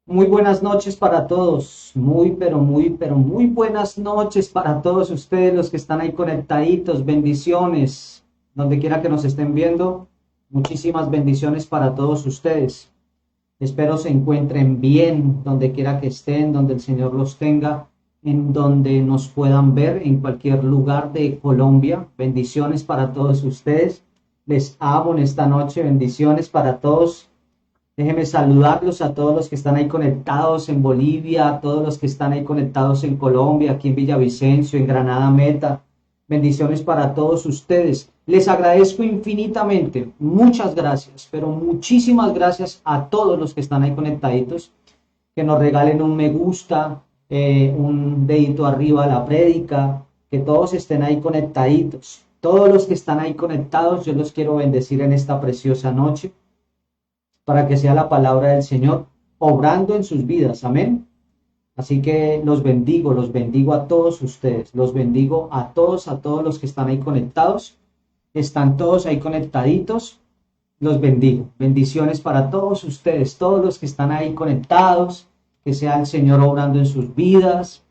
Muy buenas noches para todos, muy buenas noches para todos ustedes los que están ahí conectaditos, bendiciones, donde quiera que nos estén viendo, muchísimas bendiciones para todos ustedes. Espero se encuentren bien, donde quiera que estén, donde el Señor los tenga, en donde nos puedan ver, en cualquier lugar de Colombia. Bendiciones para todos ustedes. Les amo en esta noche, bendiciones para todos. Déjenme saludarlos a todos los que están ahí conectados en Bolivia, a todos los que están ahí conectados en Colombia, aquí en Villavicencio, en Granada Meta. Bendiciones para todos ustedes. Les agradezco infinitamente. Muchas gracias, pero muchísimas gracias a todos los que están ahí conectaditos. Que nos regalen un me gusta, un dedito arriba a la prédica, que todos estén ahí conectaditos. Todos los que están ahí conectados, yo los quiero bendecir en esta preciosa noche, para que sea la palabra del Señor obrando en sus vidas. Amén. Así que los bendigo a todos ustedes, los bendigo a todos los que están ahí conectados. Están todos ahí conectaditos. Los bendigo. Bendiciones para todos ustedes, todos los que están ahí conectados. Que sea el Señor obrando en sus vidas.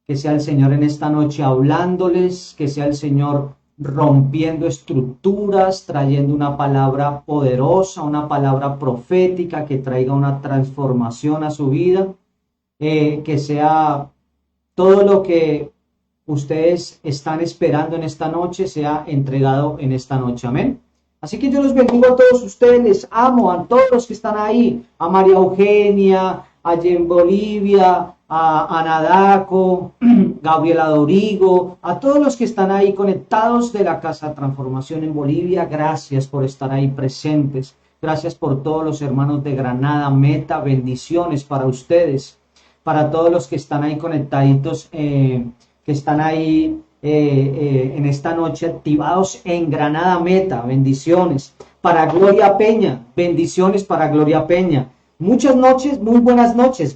Que sea el Señor en esta noche hablándoles. Que sea el Señor rompiendo estructuras, trayendo una palabra poderosa, una palabra profética que traiga una transformación a su vida, que sea todo lo que ustedes están esperando en esta noche, sea entregado en esta noche. Amén. Así que yo los bendigo a todos ustedes, les amo a todos los que están ahí, a María Eugenia, allí en Bolivia, a Anadaco, Gabriela Dorigo, a todos los que están ahí conectados de la Casa de Transformación en Bolivia. Gracias por estar ahí presentes. Gracias por todos los hermanos de Granada Meta. Bendiciones para ustedes, para todos los que están ahí conectaditos, que están ahí en esta noche activados en Granada Meta. Bendiciones para Gloria Peña. Bendiciones para Gloria Peña. Muchas noches, muy buenas noches.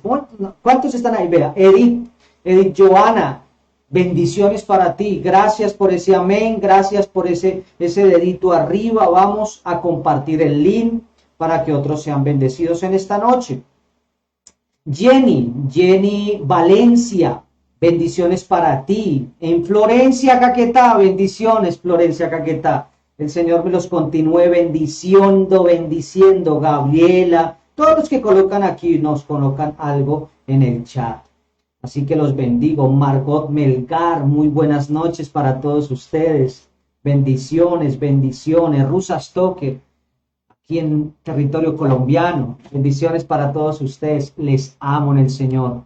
¿Cuántos están ahí? Vea, Edith Joana, bendiciones para ti. Gracias por ese amén, gracias por ese dedito arriba. Vamos a compartir el link para que otros sean bendecidos en esta noche. Jenny Valencia, bendiciones para ti. En Florencia, Caquetá, bendiciones, Florencia, Caquetá. El Señor me los continúe bendiciendo. Gabriela, todos los que colocan aquí nos colocan algo en el chat. Así que los bendigo. Margot Melgar, muy buenas noches para todos ustedes. Bendiciones. Rusa Stoker, aquí en territorio colombiano. Bendiciones para todos ustedes. Les amo en el Señor.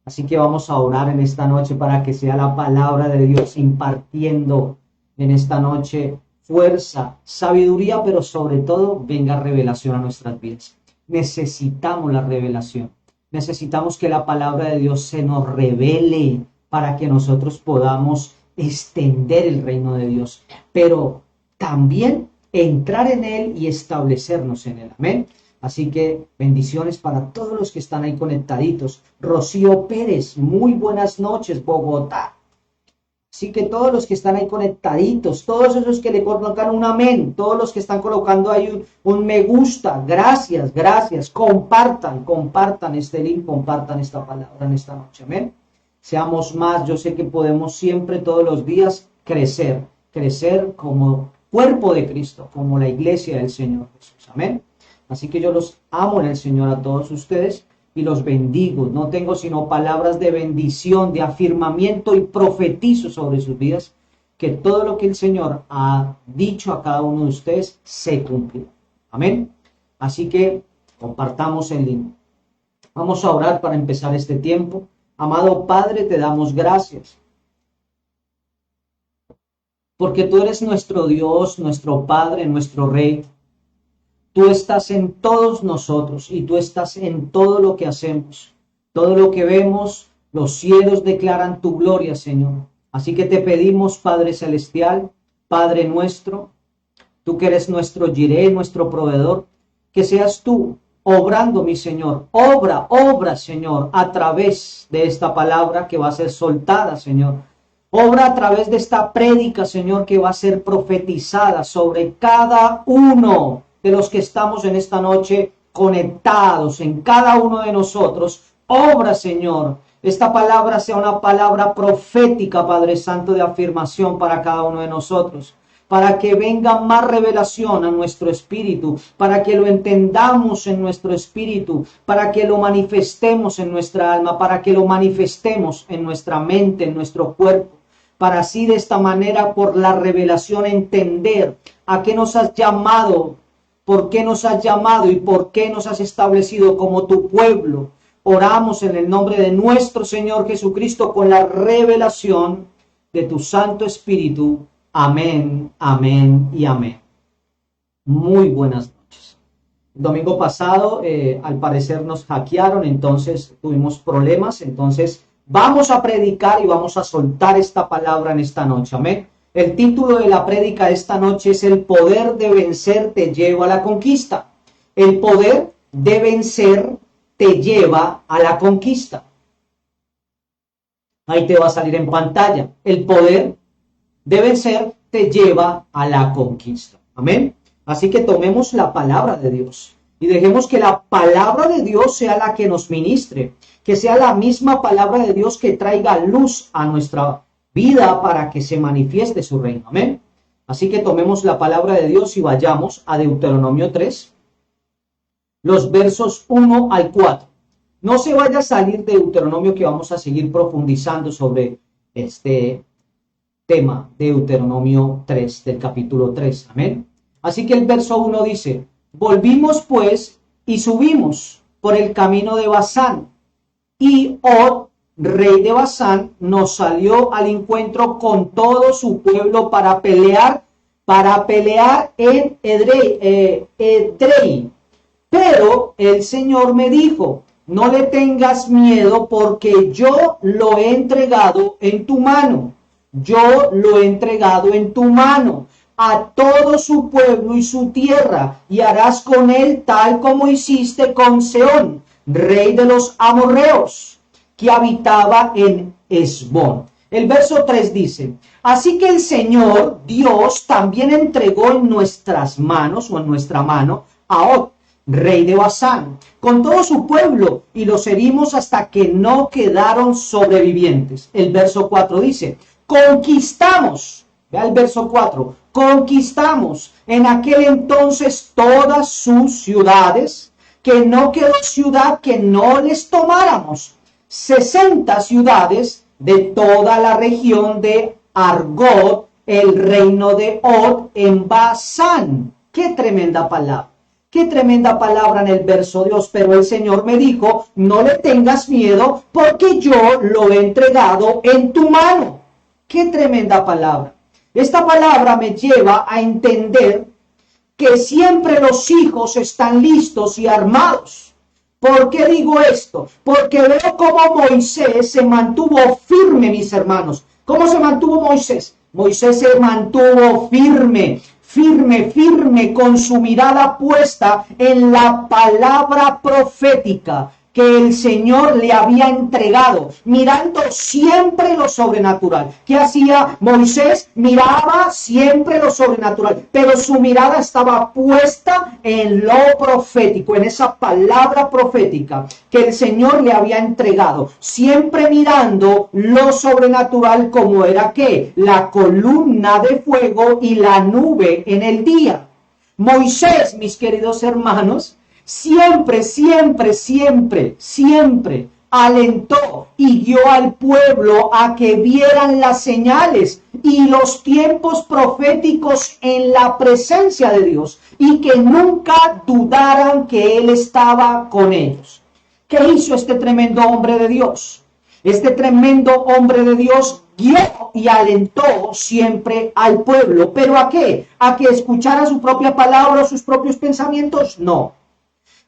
Así que vamos a orar en esta noche para que sea la palabra de Dios impartiendo en esta noche fuerza, sabiduría, pero sobre todo venga revelación a nuestras vidas. Necesitamos la revelación. Necesitamos que la palabra de Dios se nos revele para que nosotros podamos extender el reino de Dios, pero también entrar en él y establecernos en él. Amén. Así que bendiciones para todos los que están ahí conectaditos. Rocío Pérez, muy buenas noches, Bogotá. Así que todos los que están ahí conectaditos, todos esos que le colocan un amén, todos los que están colocando ahí un me gusta, gracias. Compartan este link, compartan esta palabra en esta noche. Amén. Seamos más. Yo sé que podemos siempre, todos los días, crecer como cuerpo de Cristo, como la iglesia del Señor Jesús. Amén. Así que yo los amo en el Señor a todos ustedes y los bendigo. No tengo sino palabras de bendición, de afirmamiento, y profetizo sobre sus vidas que todo lo que el Señor ha dicho a cada uno de ustedes se cumplirá. Amén. Así que compartamos el link. Vamos a orar para empezar este tiempo. Amado Padre, te damos gracias, porque tú eres nuestro Dios, nuestro Padre, nuestro Rey. Tú estás en todos nosotros y tú estás en todo lo que hacemos. Todo lo que vemos, los cielos declaran tu gloria, Señor. Así que te pedimos, Padre Celestial, Padre nuestro, tú que eres nuestro Jireh, nuestro proveedor, que seas tú obrando, mi Señor. Obra, Señor, a través de esta palabra que va a ser soltada, Señor. Obra a través de esta prédica, Señor, que va a ser profetizada sobre cada uno de los que estamos en esta noche conectados, en cada uno de nosotros, obra, Señor. Esta palabra sea una palabra profética, Padre Santo, de afirmación para cada uno de nosotros, para que venga más revelación a nuestro espíritu, para que lo entendamos en nuestro espíritu, para que lo manifestemos en nuestra alma, para que lo manifestemos en nuestra mente, en nuestro cuerpo, para así de esta manera, por la revelación, entender a qué nos has llamado, por qué nos has llamado y por qué nos has establecido como tu pueblo. Oramos en el nombre de nuestro Señor Jesucristo con la revelación de tu Santo Espíritu. Amén, amén y amén. Muy buenas noches. El domingo pasado, al parecer nos hackearon, entonces tuvimos problemas. Entonces vamos a predicar y vamos a soltar esta palabra en esta noche. Amén. El título de la prédica de esta noche es: el poder de vencer te lleva a la conquista. El poder de vencer te lleva a la conquista. Ahí te va a salir en pantalla. El poder de vencer te lleva a la conquista. Amén. Así que tomemos la palabra de Dios y dejemos que la palabra de Dios sea la que nos ministre, que sea la misma palabra de Dios que traiga luz a nuestra vida para que se manifieste su reino. Amén. Así que tomemos la palabra de Dios y vayamos a Deuteronomio 3, los versos 1 al 4. No se vaya a salir de Deuteronomio, que vamos a seguir profundizando sobre este tema de Deuteronomio 3, del capítulo 3. Amén. Así que el verso 1 dice: volvimos pues y subimos por el camino de Basán, y Og, rey de Basán, nos salió al encuentro con todo su pueblo para pelear en Edrei. Pero el Señor me dijo: no le tengas miedo, porque yo lo he entregado en tu mano. Yo lo he entregado en tu mano a todo su pueblo y su tierra, y harás con él tal como hiciste con Sehón, rey de los amorreos, que habitaba en Hesbón. El verso 3 dice: así que el Señor Dios también entregó en nuestras manos, o en nuestra mano, a Og, rey de Basán, con todo su pueblo, y los herimos hasta que no quedaron sobrevivientes. El verso 4 dice: conquistamos, vea el verso 4, conquistamos en aquel entonces todas sus ciudades, que no quedó ciudad que no les tomáramos. 60 ciudades de toda la región de Argob, el reino de Og en Basán. ¡Qué tremenda palabra! ¡Qué tremenda palabra en el verso 2! Pero el Señor me dijo: no le tengas miedo, porque yo lo he entregado en tu mano. ¡Qué tremenda palabra! Esta palabra me lleva a entender que siempre los hijos están listos y armados. ¿Por qué digo esto? Porque veo cómo Moisés se mantuvo firme, mis hermanos. ¿Cómo se mantuvo Moisés? Moisés se mantuvo firme, con su mirada puesta en la palabra profética que el Señor le había entregado, mirando siempre lo sobrenatural. ¿Qué hacía Moisés? Miraba siempre lo sobrenatural, pero su mirada estaba puesta en lo profético, en esa palabra profética que el Señor le había entregado, siempre mirando lo sobrenatural, como era ¿qué? La columna de fuego y la nube en el día. Moisés, mis queridos hermanos, siempre alentó y guió al pueblo a que vieran las señales y los tiempos proféticos en la presencia de Dios, y que nunca dudaran que Él estaba con ellos. ¿Qué hizo este tremendo hombre de Dios? Este tremendo hombre de Dios guió y alentó siempre al pueblo. ¿Pero a qué? ¿A que escuchara su propia palabra o sus propios pensamientos? No.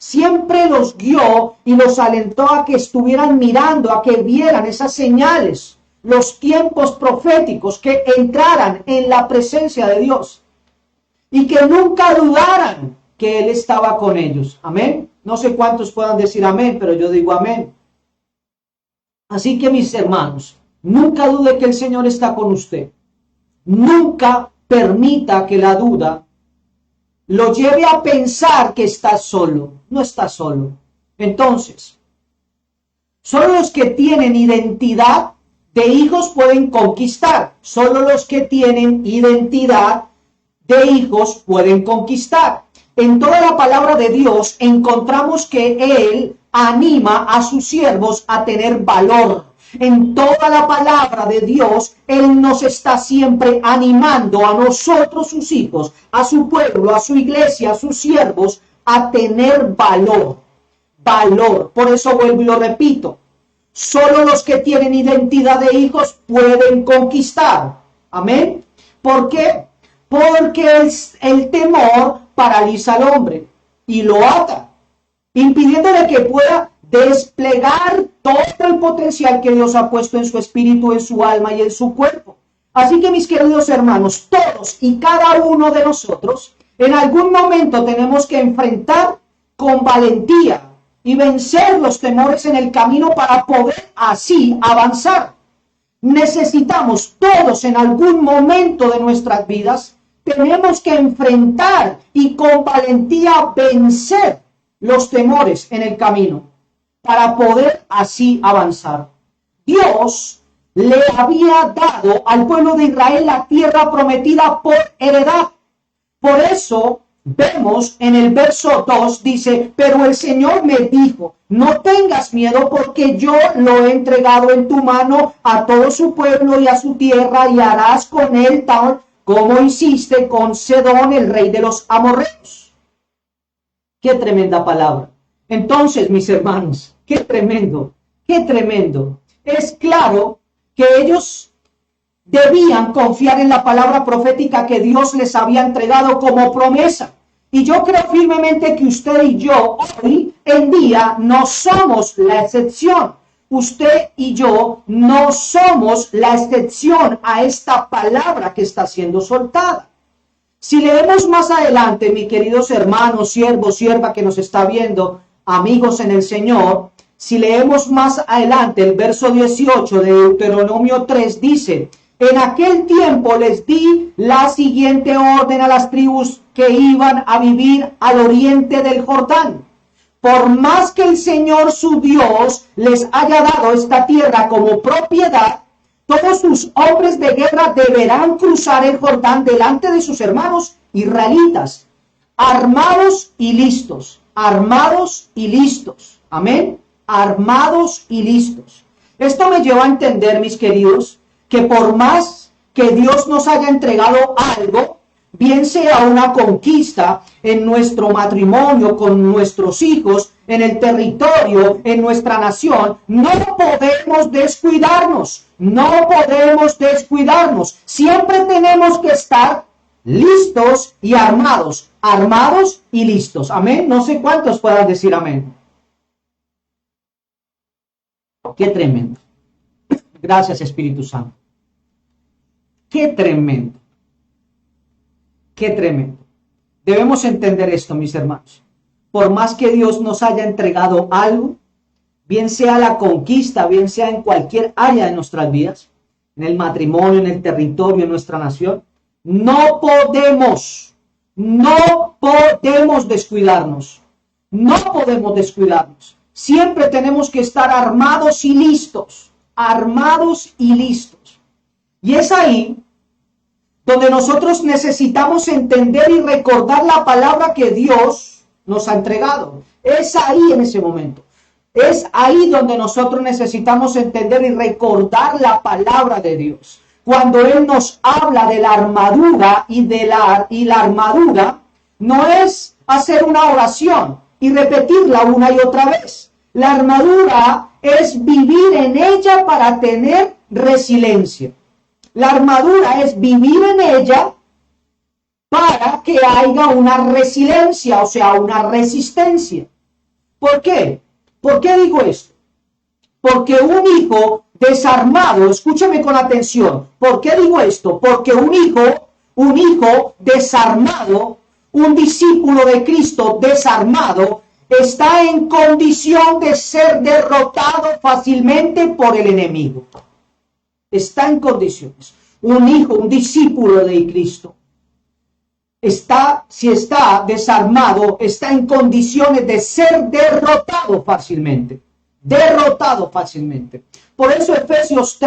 Siempre los guió y los alentó a que estuvieran mirando, a que vieran esas señales, los tiempos proféticos, que entraran en la presencia de Dios y que nunca dudaran que Él estaba con ellos. Amén. No sé cuántos puedan decir amén, pero yo digo amén. Así que, mis hermanos, nunca dude que el Señor está con usted. Nunca permita que la duda lo lleve a pensar que estás solo. No estás solo. Entonces, solo los que tienen identidad de hijos pueden conquistar. Solo los que tienen identidad de hijos pueden conquistar. En toda la palabra de Dios encontramos que Él anima a sus siervos a tener valor. En toda la palabra de Dios, Él nos está siempre animando a nosotros, sus hijos, a su pueblo, a su iglesia, a sus siervos, a tener valor. Valor. Por eso vuelvo y lo repito. Solo los que tienen identidad de hijos pueden conquistar. Amén. ¿Por qué? Porque el temor paraliza al hombre y lo ata, impidiéndole que pueda desplegar todo el potencial que Dios ha puesto en su espíritu, en su alma y en su cuerpo. Así que, mis queridos hermanos, todos y cada uno de nosotros en algún momento tenemos que enfrentar con valentía y vencer los temores en el camino para poder así avanzar. Necesitamos todos en algún momento de nuestras vidas, tenemos que enfrentar y con valentía vencer los temores en el camino para poder así avanzar. Dios le había dado al pueblo de Israel la tierra prometida por heredad. Por eso vemos en el verso 2, dice, pero el Señor me dijo, no tengas miedo porque yo lo he entregado en tu mano a todo su pueblo y a su tierra y harás con él tal como hiciste con Sedón, el rey de los amorreos. Qué tremenda palabra. Entonces, mis hermanos, qué tremendo, qué tremendo. Es claro que ellos debían confiar en la palabra profética que Dios les había entregado como promesa. Y yo creo firmemente que usted y yo hoy en día no somos la excepción. Usted y yo no somos la excepción a esta palabra que está siendo soltada. Si leemos más adelante, mis queridos hermanos, siervos, sierva que nos está viendo, amigos en el Señor, si leemos más adelante el verso 18 de Deuteronomio 3 dice, en aquel tiempo les di la siguiente orden a las tribus que iban a vivir al oriente del Jordán. Por más que el Señor su Dios les haya dado esta tierra como propiedad, todos sus hombres de guerra deberán cruzar el Jordán delante de sus hermanos israelitas, armados y listos, armados y listos. Amén. Armados y listos. Esto me lleva a entender, mis queridos, que por más que Dios nos haya entregado algo, bien sea una conquista en nuestro matrimonio, con nuestros hijos, en el territorio, en nuestra nación, no podemos descuidarnos, no podemos descuidarnos. Siempre tenemos que estar listos y armados, armados y listos. Amén. No sé cuántos puedan decir amén. Qué tremendo. Gracias, Espíritu Santo. Qué tremendo. Qué tremendo. Debemos entender esto, mis hermanos. Por más que Dios nos haya entregado algo, bien sea la conquista, bien sea en cualquier área de nuestras vidas, en el matrimonio, en el territorio, en nuestra nación, no podemos descuidarnos. No podemos descuidarnos. Siempre tenemos que estar armados y listos. Armados y listos. Y es ahí donde nosotros necesitamos entender y recordar la palabra que Dios nos ha entregado. Es ahí en ese momento. Es ahí donde nosotros necesitamos entender y recordar la palabra de Dios. Cuando Él nos habla de la armadura y la armadura no es hacer una oración y repetirla una y otra vez. La armadura es vivir en ella para tener resiliencia. La armadura es vivir en ella para que haya una resiliencia, o sea, una resistencia. ¿Por qué? ¿Por qué digo esto? Porque un hijo desarmado, escúchame con atención, ¿por qué digo esto? Porque un hijo desarmado, un discípulo de Cristo desarmado, está en condición de ser derrotado fácilmente por el enemigo. Está en condiciones. Un hijo, un discípulo de Cristo, si está desarmado, está en condiciones de ser derrotado fácilmente. Derrotado fácilmente. Por eso Efesios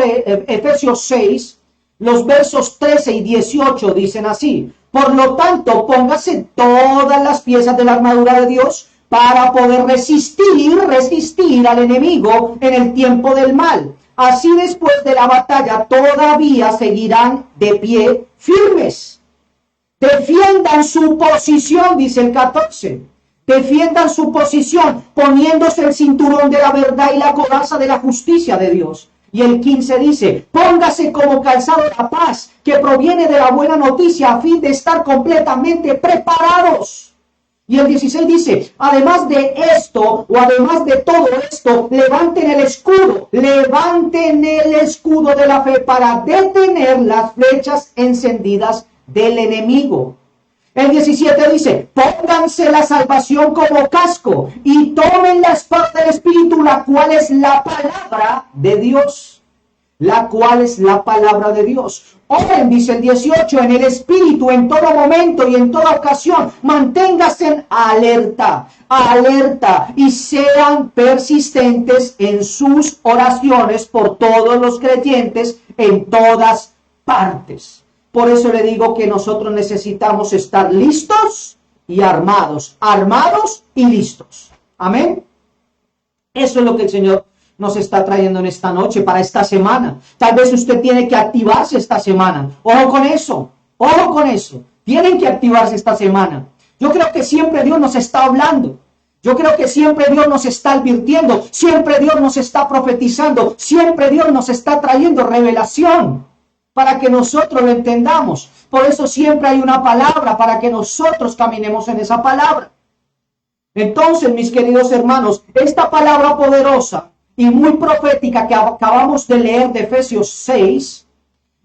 6, los versos 13 y 18 dicen así: por lo tanto, póngase todas las piezas de la armadura de Dios para poder resistir al enemigo en el tiempo del mal. Así después de la batalla todavía seguirán de pie firmes. Defiendan su posición, dice el 14. Defiendan su posición poniéndose el cinturón de la verdad y la coraza de la justicia de Dios. Y el 15 dice: póngase como calzado la paz que proviene de la buena noticia a fin de estar completamente preparados. Y el 16 dice: además de esto, o además de todo esto, levanten el escudo de la fe para detener las flechas encendidas del enemigo. El 17 dice: pónganse la salvación como casco y tomen la espada del Espíritu, la cual es la palabra de Dios. La cual es la palabra de Dios. Oren, dice el 18, en el Espíritu en todo momento y en toda ocasión. Manténganse alerta y sean persistentes en sus oraciones por todos los creyentes en todas partes. Por eso le digo que nosotros necesitamos estar listos y armados y listos. Amén. Eso es lo que el Señor nos está trayendo en esta noche, para esta semana. Tal vez usted tiene que activarse esta semana. Ojo con eso. Tienen que activarse esta semana. Yo creo que siempre Dios nos está hablando. Yo creo que siempre Dios nos está advirtiendo. Siempre Dios nos está profetizando. Siempre Dios nos está trayendo revelación para que nosotros lo entendamos. Por eso siempre hay una palabra para que nosotros caminemos en esa palabra. Entonces, mis queridos hermanos, esta palabra poderosa y muy profética que acabamos de leer de Efesios 6,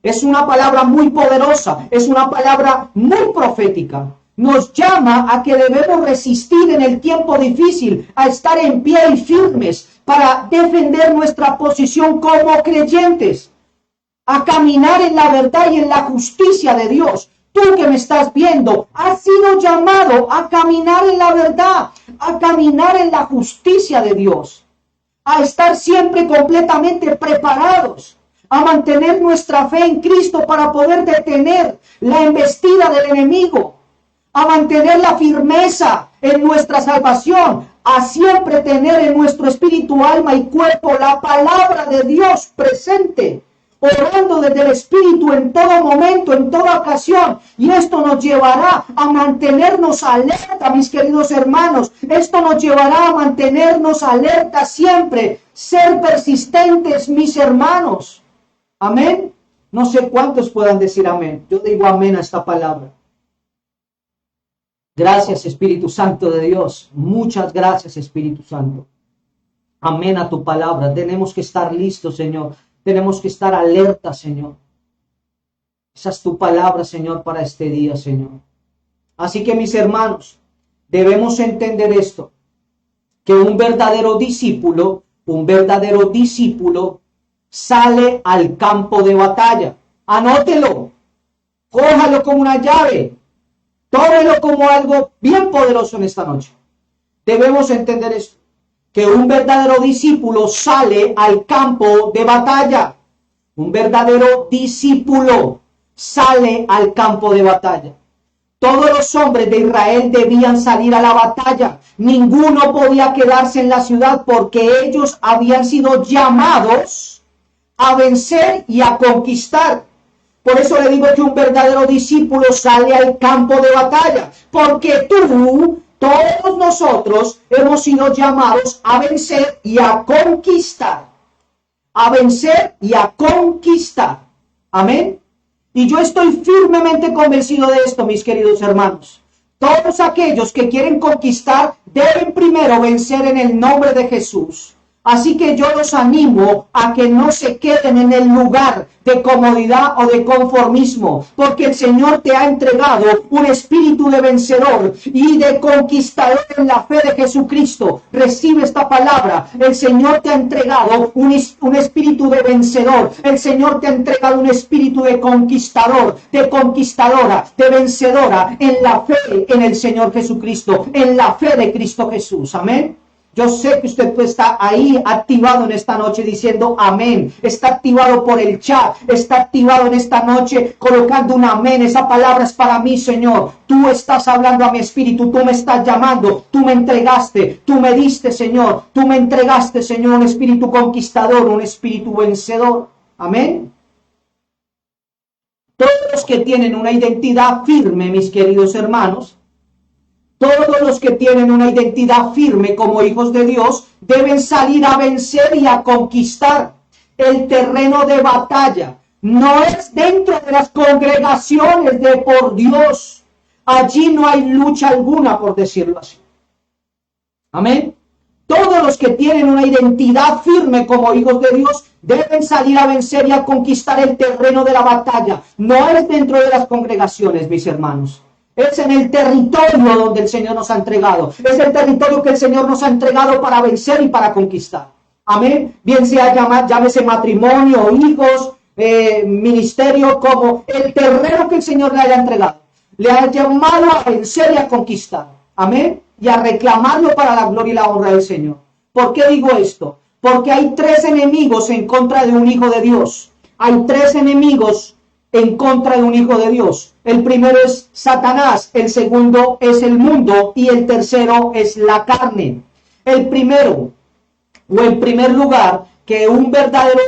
es una palabra muy poderosa, es una palabra muy profética. Nos llama a que debemos resistir en el tiempo difícil, a estar en pie y firmes para defender nuestra posición como creyentes, a caminar en la verdad y en la justicia de Dios. Tú que me estás viendo, has sido llamado a caminar en la verdad, a caminar en la justicia de Dios, a estar siempre completamente preparados, a mantener nuestra fe en Cristo para poder detener la embestida del enemigo, a mantener la firmeza en nuestra salvación, a siempre tener en nuestro espíritu, alma y cuerpo la palabra de Dios presente, orando desde el Espíritu en todo momento, en toda ocasión. Y esto nos llevará a mantenernos alerta, mis queridos hermanos. Esto nos llevará a mantenernos alerta siempre. Ser persistentes, mis hermanos. Amén. No sé cuántos puedan decir amén. Yo digo amén a esta palabra. Gracias, Espíritu Santo de Dios. Muchas gracias, Espíritu Santo. Amén a tu palabra. Tenemos que estar listos, Señor. Tenemos que estar alerta, Señor. Esa es tu palabra, Señor, para este día, Señor. Así que, mis hermanos, debemos entender esto, que un verdadero discípulo sale al campo de batalla. Anótelo, cójalo como una llave, tómelo como algo bien poderoso en esta noche. Debemos entender esto, que un verdadero discípulo sale al campo de batalla. Un verdadero discípulo sale al campo de batalla. Todos los hombres de Israel debían salir a la batalla. Ninguno podía quedarse en la ciudad porque ellos habían sido llamados a vencer y a conquistar. Por eso le digo que un verdadero discípulo sale al campo de batalla. Porque todos nosotros hemos sido llamados a vencer y a conquistar. A vencer y a conquistar. Amén. Y yo estoy firmemente convencido de esto, mis queridos hermanos. Todos aquellos que quieren conquistar deben primero vencer en el nombre de Jesús. Así que yo los animo a que no se queden en el lugar de comodidad o de conformismo, porque el Señor te ha entregado un espíritu de vencedor y de conquistador en la fe de Jesucristo. Recibe esta palabra. El Señor te ha entregado un espíritu de vencedor. El Señor te ha entregado un espíritu de conquistador, de conquistadora, de vencedora en la fe en el Señor Jesucristo, en la fe de Cristo Jesús. Amén. Yo sé que usted está ahí activado en esta noche diciendo amén. Está activado por el chat. Está activado en esta noche colocando un amén. Esa palabra es para mí, Señor. Tú estás hablando a mi espíritu. Tú me estás llamando. Tú me entregaste. Tú me diste, Señor. Tú me entregaste, Señor, un espíritu conquistador, un espíritu vencedor. Amén. Todos los que tienen una identidad firme, mis queridos hermanos, todos los que tienen una identidad firme como hijos de Dios deben salir a vencer y a conquistar el terreno de batalla. No es dentro de las congregaciones de por Dios. Allí no hay lucha alguna, por decirlo así. Amén. Todos los que tienen una identidad firme como hijos de Dios deben salir a vencer y a conquistar el terreno de la batalla. No es dentro de las congregaciones, mis hermanos. Es en el territorio donde el Señor nos ha entregado. Es el territorio que el Señor nos ha entregado para vencer y para conquistar. Amén. Bien sea llámese matrimonio, hijos, ministerio, como el terreno que el Señor le haya entregado. Le ha llamado a vencer y a conquistar. Amén. Y a reclamarlo para la gloria y la honra del Señor. ¿Por qué digo esto? Porque hay 3 enemigos en contra de un hijo de Dios. Hay 3 enemigos en contra de un hijo de Dios. El primero es Satanás, el segundo es el mundo y el tercero es la carne. El primero, o en primer lugar, que un verdadero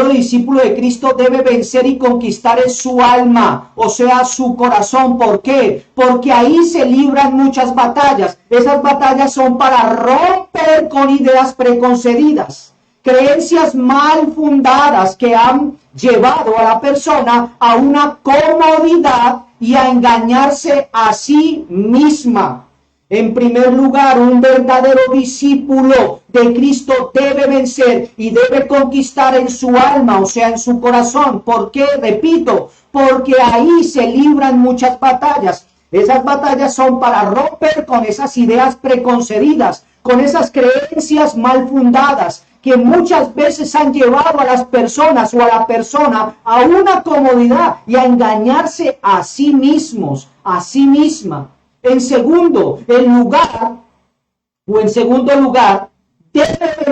discípulo de Cristo debe vencer y conquistar es su alma, o sea, su corazón. ¿Por qué? Porque ahí se libran muchas batallas. Esas batallas son para romper con ideas preconcebidas, creencias mal fundadas que han llevado a la persona a una comodidad y a engañarse a sí misma. En primer lugar, un verdadero discípulo de Cristo debe vencer y debe conquistar en su alma, o sea, en su corazón. ¿Por qué? Repito, porque ahí se libran muchas batallas. Esas batallas son para romper con esas ideas preconcebidas, con esas creencias mal fundadas, que muchas veces han llevado a las personas o a la persona a una comodidad y a engañarse a sí mismos, a sí misma. En segundo lugar, debe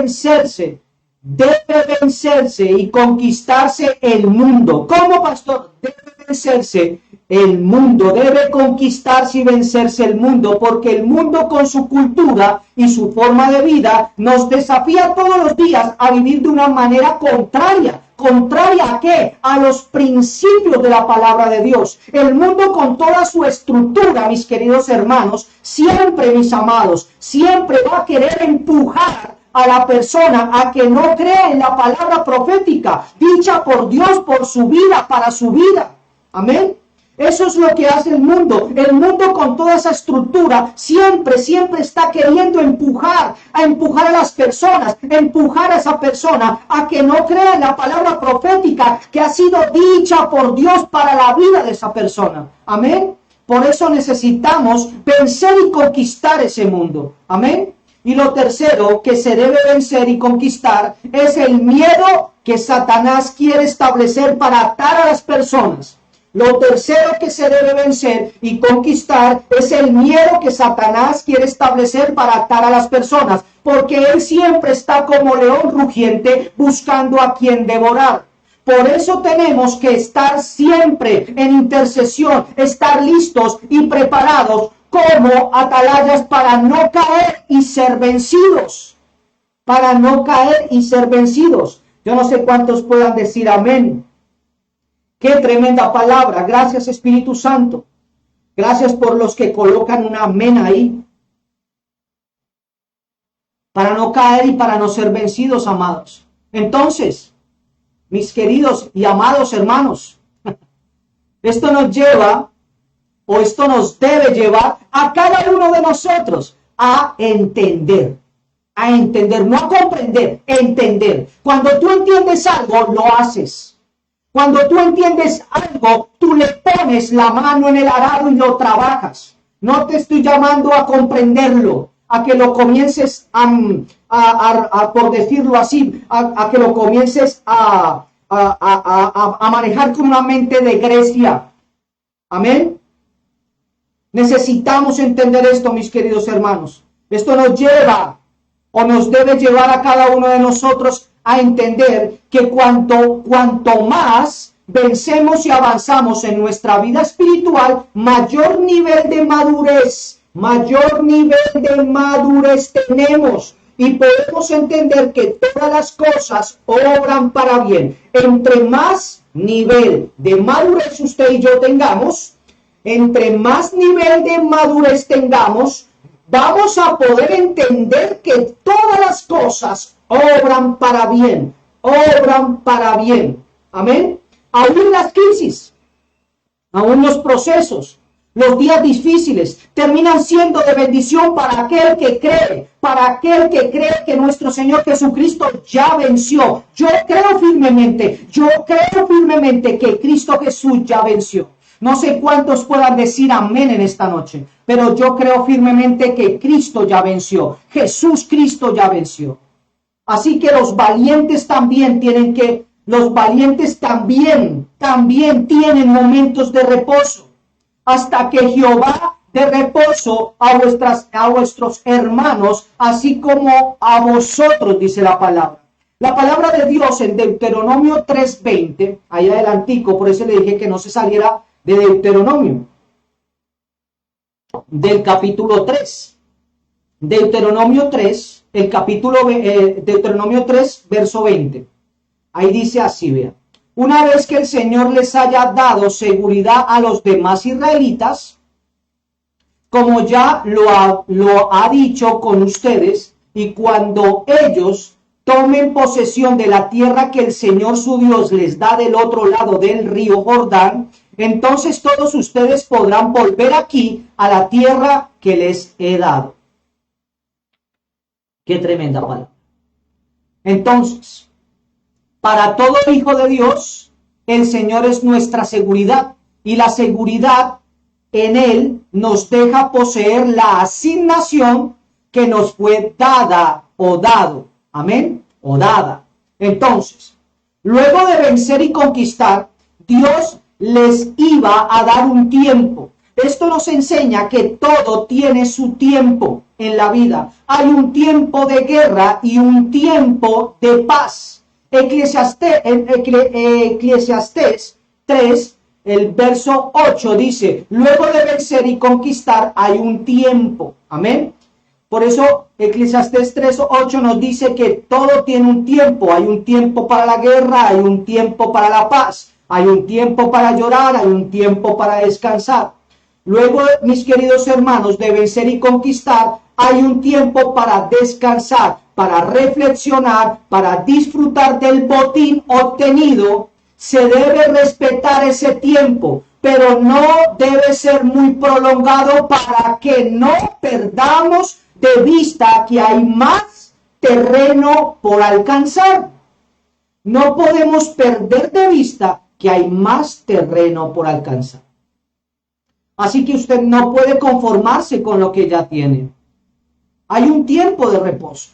vencerse y conquistarse el mundo. ¿Cómo, pastor? Debe vencerse el mundo, debe conquistarse y vencerse el mundo, porque el mundo con su cultura y su forma de vida nos desafía todos los días a vivir de una manera contraria. ¿Contraria a qué? A los principios de la palabra de Dios. El mundo con toda su estructura, mis queridos hermanos, siempre, mis amados, siempre va a querer empujar a la persona a que no crea en la palabra profética, dicha por Dios por su vida, para su vida. Amén. Eso es lo que hace el mundo. El mundo con toda esa estructura siempre está queriendo empujar a las personas, empujar a esa persona a que no crea en la palabra profética que ha sido dicha por Dios para la vida de esa persona. Amén. Por eso necesitamos vencer y conquistar ese mundo. Amén. Y lo tercero que se debe vencer y conquistar es el miedo que Satanás quiere establecer para atar a las personas. Lo tercero que se debe vencer y conquistar es el miedo que Satanás quiere establecer para atar a las personas, porque él siempre está como león rugiente buscando a quien devorar. Por eso tenemos que estar siempre en intercesión, estar listos y preparados como atalayas para no caer y ser vencidos. Para no caer y ser vencidos. Yo no sé cuántos puedan decir amén. Qué tremenda palabra. Gracias, Espíritu Santo. Gracias por los que colocan un amén ahí. Para no caer y para no ser vencidos, amados. Entonces, mis queridos y amados hermanos, esto nos lleva, o esto nos debe llevar a cada uno de nosotros a entender. A entender, no a comprender, entender. Cuando tú entiendes algo, lo haces. Cuando tú entiendes algo, tú le pones la mano en el arado y lo trabajas. No te estoy llamando a comprenderlo, a que lo comiences por decirlo así, a que lo comiences a manejar con una mente de Grecia. Amén. Necesitamos entender esto, mis queridos hermanos. Esto nos lleva o nos debe llevar a cada uno de nosotros a entender que cuanto más vencemos y avanzamos en nuestra vida espiritual, mayor nivel de madurez tenemos y podemos entender que todas las cosas obran para bien. Entre más nivel de madurez usted y yo tengamos, entre más nivel de madurez tengamos, vamos a poder entender que todas las cosas obran para bien, obran para bien. Amén. Aún las crisis, aún los procesos, los días difíciles terminan siendo de bendición para aquel que cree, que nuestro Señor Jesucristo ya venció. Yo creo firmemente que Cristo Jesús ya venció. No sé cuántos puedan decir amén en esta noche, pero yo creo firmemente que Cristo ya venció. Jesús Cristo ya venció. Así que los valientes también tienen tienen momentos de reposo, hasta que Jehová dé reposo a vuestros hermanos, así como a vosotros, dice la palabra. La palabra de Dios en Deuteronomio 3:20, ahí adelantico, por eso le dije que no se saliera de Deuteronomio, del capítulo 3. Deuteronomio 3, Deuteronomio 3, verso 20. Ahí dice así, vean. Una vez que el Señor les haya dado seguridad a los demás israelitas, como ya lo ha dicho con ustedes, y cuando ellos tomen posesión de la tierra que el Señor su Dios les da del otro lado del río Jordán, entonces todos ustedes podrán volver aquí a la tierra que les he dado. Qué tremenda palabra. Entonces, para todo hijo de Dios, el Señor es nuestra seguridad, y la seguridad en Él nos deja poseer la asignación que nos fue dada o dado. Amén. O dada. Entonces, luego de vencer y conquistar, Dios les iba a dar un tiempo. Esto nos enseña que todo tiene su tiempo en la vida. Hay un tiempo de guerra y un tiempo de paz. Eclesiastés 3, el verso 8 dice, luego de vencer y conquistar hay un tiempo. Amén. Por eso Eclesiastés 3:8 nos dice que todo tiene un tiempo. Hay un tiempo para la guerra, hay un tiempo para la paz, hay un tiempo para llorar, hay un tiempo para descansar. Luego, mis queridos hermanos, de vencer y conquistar, hay un tiempo para descansar, para reflexionar, para disfrutar del botín obtenido. Se debe respetar ese tiempo, pero no debe ser muy prolongado para que no perdamos de vista que hay más terreno por alcanzar. No podemos perder de vista que hay más terreno por alcanzar. Así que usted no puede conformarse con lo que ya tiene. Hay un tiempo de reposo,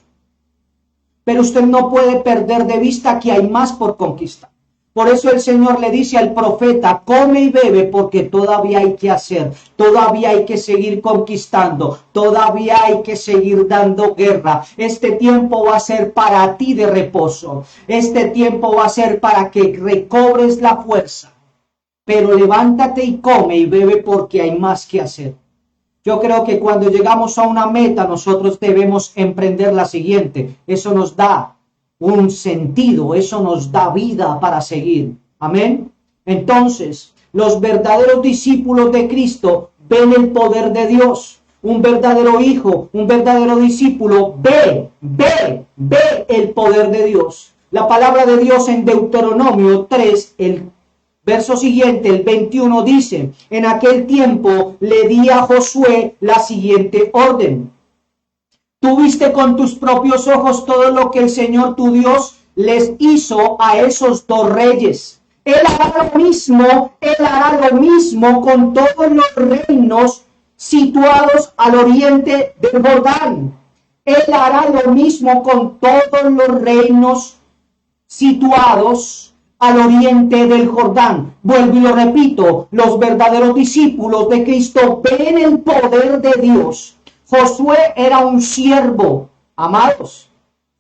pero usted no puede perder de vista que hay más por conquistar. Por eso el Señor le dice al profeta, come y bebe porque todavía hay que hacer, todavía hay que seguir conquistando, todavía hay que seguir dando guerra. Este tiempo va a ser para ti de reposo, este tiempo va a ser para que recobres la fuerza. Pero levántate y come y bebe porque hay más que hacer. Yo creo que cuando llegamos a una meta nosotros debemos emprender la siguiente. Eso nos da un sentido, eso nos da vida para seguir. Amén. Entonces, los verdaderos discípulos de Cristo ven el poder de Dios. Un verdadero hijo, un verdadero discípulo ve el poder de Dios. La palabra de Dios en Deuteronomio 3, el verso siguiente, el 21, dice, en aquel tiempo le di a Josué la siguiente orden. Tú viste con tus propios ojos todo lo que el Señor tu Dios les hizo a esos dos reyes. Él hará lo mismo con todos los reinos situados al oriente del Jordán. Él hará lo mismo con todos los reinos situados al oriente del Jordán. Vuelvo y lo repito, los verdaderos discípulos de Cristo ven el poder de Dios. Josué era un siervo, amados.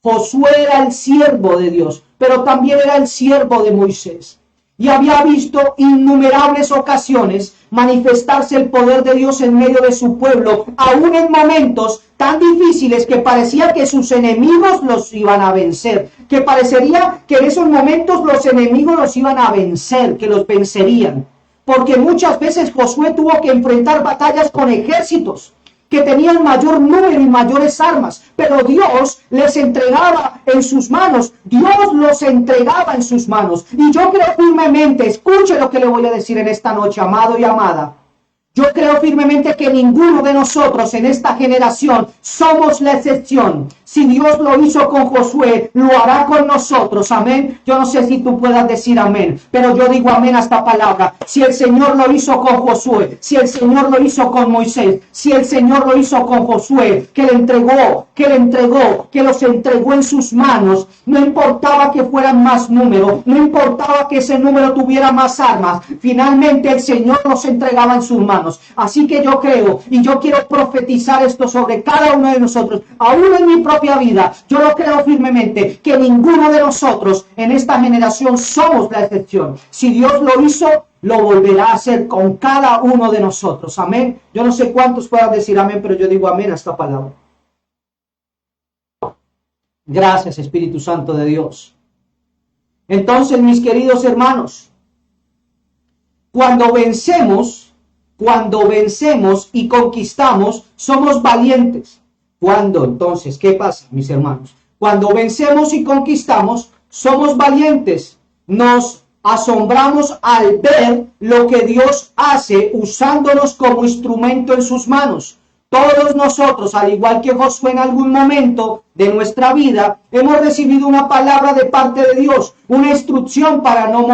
Josué era el siervo de Dios, pero también era el siervo de Moisés. Y había visto innumerables ocasiones manifestarse el poder de Dios en medio de su pueblo, aún en momentos tan difíciles que parecía que sus enemigos los iban a vencer, que parecería que en esos momentos los enemigos los iban a vencer, que los vencerían. Porque muchas veces Josué tuvo que enfrentar batallas con ejércitos que tenían mayor número y mayores armas, pero Dios les entregaba en sus manos, Dios los entregaba en sus manos. Y yo creo firmemente, escuche lo que le voy a decir en esta noche, amado y amada. Yo creo firmemente que ninguno de nosotros en esta generación somos la excepción. Si Dios lo hizo con Josué, lo hará con nosotros. Amén. Yo no sé si tú puedas decir amén, pero yo digo amén a esta palabra. Si el Señor lo hizo con Josué, si el Señor lo hizo con Moisés, si el Señor lo hizo con Josué, que los entregó en sus manos, no importaba que fueran más número, no importaba que ese número tuviera más armas, finalmente el Señor los entregaba en sus manos. Así que yo creo y yo quiero profetizar esto sobre cada uno de nosotros, aún en mi propia vida. Yo lo creo firmemente que ninguno de nosotros en esta generación somos la excepción. Si Dios lo hizo, lo volverá a hacer con cada uno de nosotros. Amén. Yo no sé cuántos puedan decir amén, pero yo digo amén a esta palabra. Gracias, Espíritu Santo de Dios. Entonces, mis queridos hermanos, cuando vencemos y conquistamos, somos valientes. ¿Cuándo? Entonces, ¿qué pasa, mis hermanos? Cuando vencemos y conquistamos, somos valientes. Nos asombramos al ver lo que Dios hace usándonos como instrumento en sus manos. Todos nosotros, al igual que Josué en algún momento de nuestra vida, hemos recibido una palabra de parte de Dios, una instrucción para no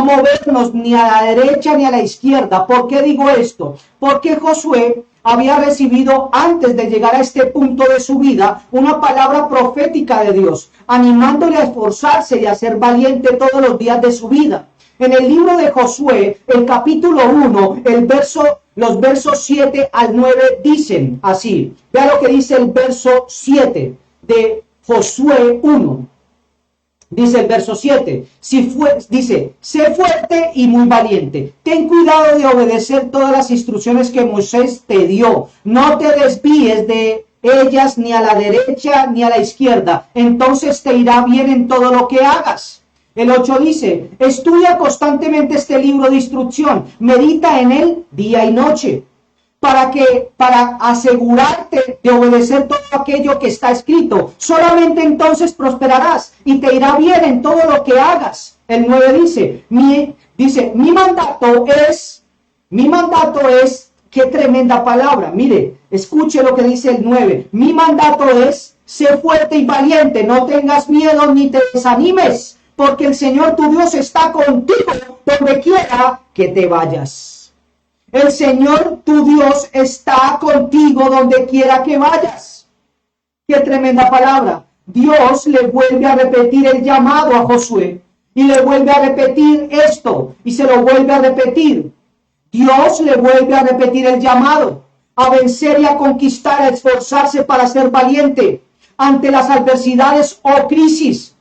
movernos ni a la derecha ni a la izquierda. ¿Por qué digo esto? Porque Josué había recibido, antes de llegar a este punto de su vida, una palabra profética de Dios, animándole a esforzarse y a ser valiente todos los días de su vida. En el libro de Josué, el capítulo 1, los versos 7 al 9 dicen así. Vea lo que dice el verso 7 de Josué 1. Dice el verso 7, dice, sé fuerte y muy valiente. Ten cuidado de obedecer todas las instrucciones que Moisés te dio. No te desvíes de ellas ni a la derecha ni a la izquierda. Entonces te irá bien en todo lo que hagas. El 8 dice, estudia constantemente este libro de instrucción. Medita en él día y noche. Para asegurarte de obedecer todo aquello que está escrito. Solamente entonces prosperarás y te irá bien en todo lo que hagas. El 9 dice, mi mandato es, qué tremenda palabra. Mire, escuche lo que dice el 9. Mi mandato es, sé fuerte y valiente, no tengas miedo ni te desanimes, porque el Señor tu Dios está contigo donde quiera que te vayas. El Señor tu Dios está contigo donde quiera que vayas. Qué tremenda palabra. Dios le vuelve a repetir el llamado a Josué y le vuelve a repetir esto y se lo vuelve a repetir. Dios le vuelve a repetir el llamado a vencer y a conquistar, a esforzarse para ser valiente ante las adversidades o crisis.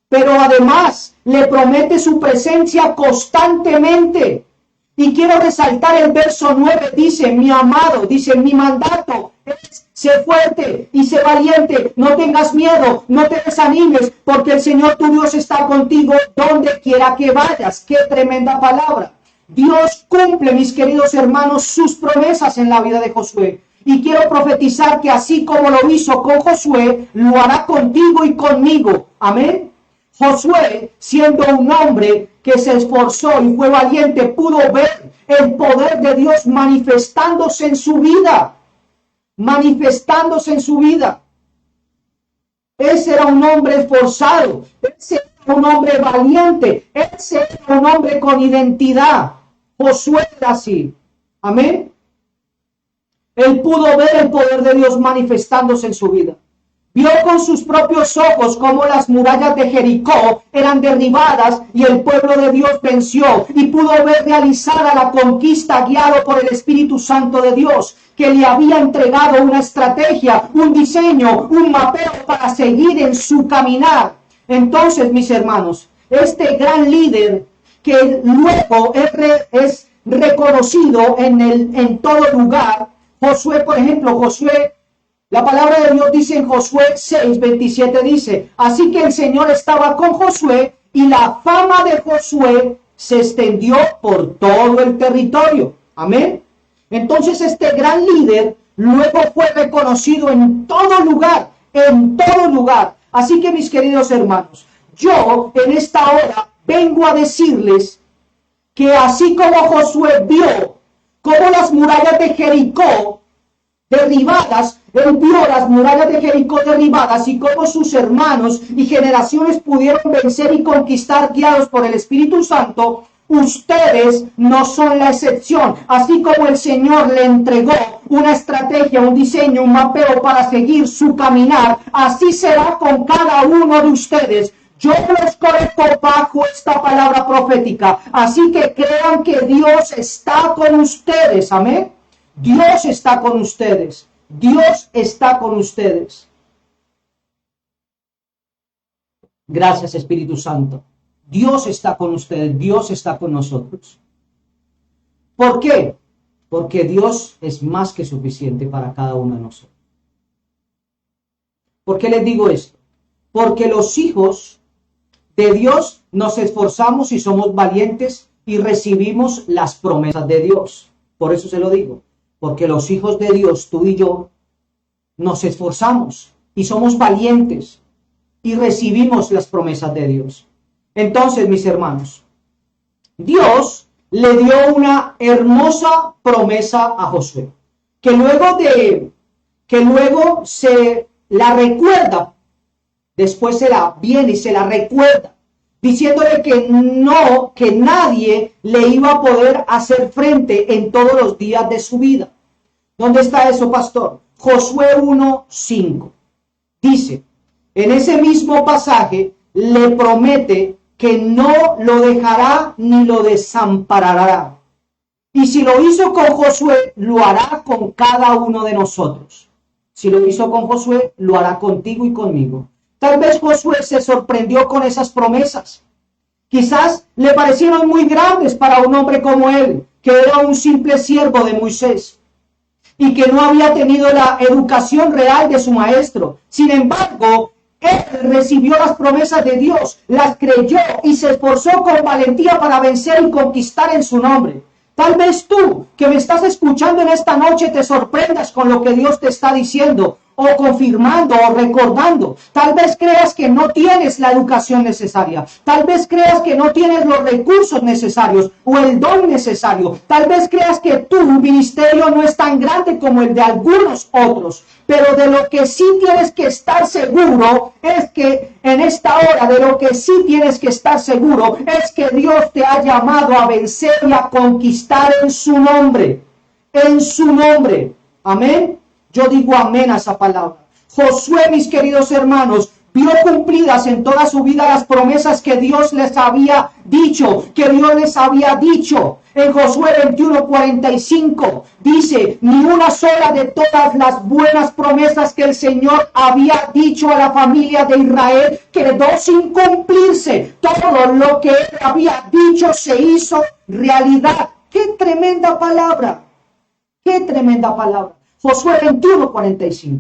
Pero además le promete su presencia constantemente. Y quiero resaltar el verso 9, dice, mi amado, dice, mi mandato es, sé fuerte y sé valiente, no tengas miedo, no te desanimes, porque el Señor tu Dios está contigo donde quiera que vayas. Qué tremenda palabra. Dios cumple, mis queridos hermanos, sus promesas en la vida de Josué. Y quiero profetizar que así como lo hizo con Josué, lo hará contigo y conmigo. Amén. Josué, siendo un hombre que se esforzó y fue valiente, pudo ver el poder de Dios manifestándose en su vida. manifestándose en su vida. Ese era un hombre esforzado, ese era un hombre valiente, ese era un hombre con identidad. Josué era así. Amén. Él pudo ver el poder de Dios manifestándose en su vida. Vio con sus propios ojos cómo las murallas de Jericó eran derribadas y el pueblo de Dios venció, y pudo ver realizada la conquista guiado por el Espíritu Santo de Dios, que le había entregado una estrategia, un diseño, un mapeo para seguir en su caminar. Entonces, mis hermanos, este gran líder que luego es reconocido en todo lugar, Josué, por ejemplo, la palabra de Dios dice en Josué 6:27, dice: así que el Señor estaba con Josué y la fama de Josué se extendió por todo el territorio. Amén. Entonces este gran líder luego fue reconocido en todo lugar, en todo lugar. Así que, mis queridos hermanos, yo en esta hora vengo a decirles que así como Josué vio cómo las murallas de Jericó derribadas, él vio las murallas de Jericó derribadas y cómo sus hermanos y generaciones pudieron vencer y conquistar guiados por el Espíritu Santo. Ustedes no son la excepción. Así como el Señor le entregó una estrategia, un diseño, un mapeo para seguir su caminar, así será con cada uno de ustedes. Yo los coloco bajo esta palabra profética. Así que crean que Dios está con ustedes. Amén. Dios está con ustedes. Dios está con ustedes. Gracias, Espíritu Santo. Dios está con ustedes. Dios está con nosotros. ¿Por qué? Porque Dios es más que suficiente para cada uno de nosotros. ¿Por qué les digo esto? Porque los hijos de Dios nos esforzamos y somos valientes y recibimos las promesas de Dios. Por eso se lo digo. Porque los hijos de Dios, tú y yo, nos esforzamos y somos valientes y recibimos las promesas de Dios. Entonces, mis hermanos, Dios le dio una hermosa promesa a Josué, que luego se la recuerda, después se la viene y se la recuerda, diciéndole que nadie le iba a poder hacer frente en todos los días de su vida. ¿Dónde está eso, pastor? Josué 1:5. Dice, en ese mismo pasaje le promete que no lo dejará ni lo desamparará. Y si lo hizo con Josué, lo hará con cada uno de nosotros. Si lo hizo con Josué, lo hará contigo y conmigo. Tal vez Josué se sorprendió con esas promesas. Quizás le parecieron muy grandes para un hombre como él, que era un simple siervo de Moisés y que no había tenido la educación real de su maestro. Sin embargo, él recibió las promesas de Dios, las creyó y se esforzó con valentía para vencer y conquistar en su nombre. Tal vez tú, que me estás escuchando en esta noche, te sorprendas con lo que Dios te está diciendo, o confirmando, o recordando. Tal vez creas que no tienes la educación necesaria. Tal vez creas que no tienes los recursos necesarios o el don necesario. Tal vez creas que tu ministerio no es tan grande como el de algunos otros. Pero de lo que sí tienes que estar seguro es que en esta hora, de lo que sí tienes que estar seguro es que Dios te ha llamado a vencer y a conquistar en su nombre. En su nombre. Amén. Yo digo amén a esa palabra. Josué, mis queridos hermanos, vio cumplidas en toda su vida las promesas que Dios les había dicho, En Josué 21:45 dice, ni una sola de todas las buenas promesas que el Señor había dicho a la familia de Israel quedó sin cumplirse. Todo lo que él había dicho se hizo realidad. ¡Qué tremenda palabra! ¡Qué tremenda palabra! Josué 21:45.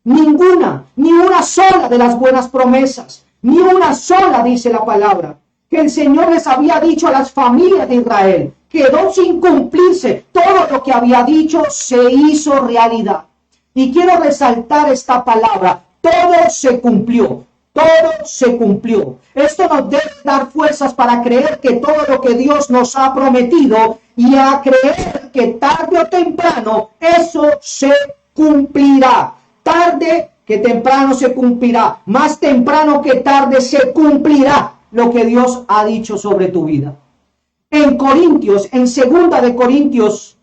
Ni una sola de las buenas promesas, ni una sola, dice la palabra, que el Señor les había dicho a las familias de Israel, quedó sin cumplirse. Todo lo que había dicho se hizo realidad. Y quiero resaltar esta palabra, todo se cumplió. Todo se cumplió. Esto nos debe dar fuerzas para creer que todo lo que Dios nos ha prometido y a creer que tarde o temprano eso se cumplirá. Tarde que temprano se cumplirá. Más temprano que tarde se cumplirá lo que Dios ha dicho sobre tu vida. En Corintios, en segunda de Corintios